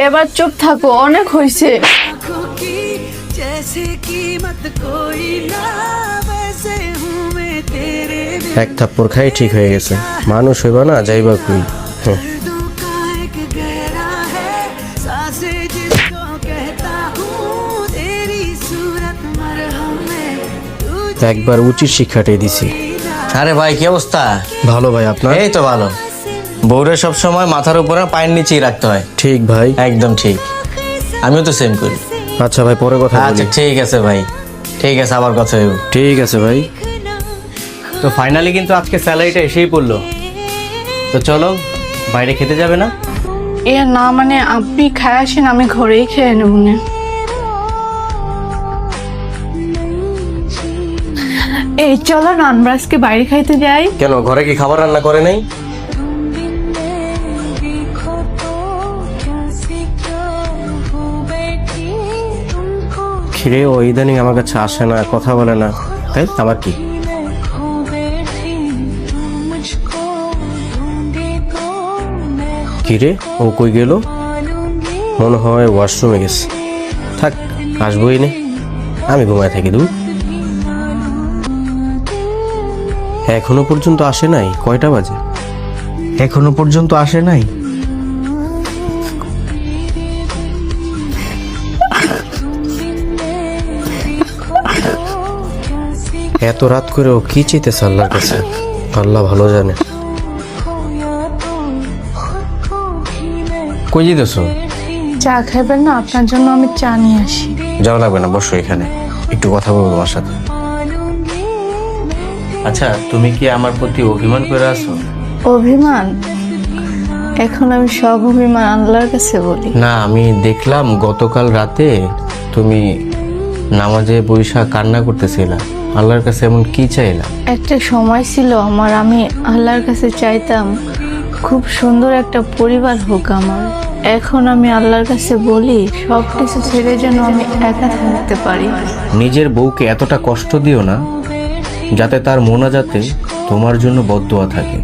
এবার চুপ থাকো, অনেক হয়েছে। এক থাপ্পড় খাই ঠিক হয়ে গেছে, মানুষ হইবা না যাইবা কই। একবার উচিত শিক্ষাটাই দিছি। আরে ভাই কি অবস্থা? ভালো ভাই, আপনার? এই তো ভালো। বউরে সব সময় মাথার উপরে পায়ের নিচেই রাখতে হয়। ঠিক ভাই, একদম ঠিক, আমিও তো সেম করি। আচ্ছা ভাই, পরে কথা আচ্ছা বলি। ঠিক আছে ভাই, ঠিক আছে, আবার কথা হইব। ঠিক আছে ভাই। তো ফাইনালি কিন্তু আজকে স্যালারিটা এসেই পড়লো। তো চলো বাইরে খেতে যাবে না? এ না মানে আপনি খায় আসেন, আমি ঘরেই খেয়ে নেব না। এই চলো না আমরা আজকে বাইরে খাইতে যাই। কেন, ঘরে কি খাবার রান্না করে নাই? খিরে ও ইদানিং আমার কাছে আসে না, কথা বলে না, তাই আমার কি? কিরে ও কই গেল? মনে হয় ওয়াশরুমে গেছে। থাক, আসবোই নে, আমি ঘুমায় থাকি। দূর, এখনো পর্যন্ত আসে নাই? কয়টা বাজে? এখনো পর্যন্ত আসে নাই? এত রাত করে ও কি চাইতেছে আল্লাহর কাছে, আল্লাহ ভালো জানে। কই যেতেছো? চা খাবেন না? আপনার জন্য আমি চা নিয়ে আসি। যাওয়া লাগবে না, বসো এখানে, একটু কথা বলবো তোমার সাথে। আচ্ছা, তুমি কি আমার প্রতি অভিমান করে আছো? অভিমান? এখন আমি সব অভিমান আল্লাহর কাছে বলি। না, আমি দেখলাম গতকাল রাতে তুমি নামাজে বৈশা কান্না করতেছিলা, আল্লাহর কাছে এমন কি চাইলা? একটা সময় ছিল আমার, আমি আল্লাহর কাছে চাইতাম খুব সুন্দর একটা পরিবার হোক আমার। এখন আমি আল্লাহর কাছে বলি সব কিছু ছেড়ে যেন আমি একা থাকতে পারি। নিজের বউকে এতটা কষ্ট দিও না যাতে তার মোনাজাতে তোমার জন্য বদদোয়া থাকে।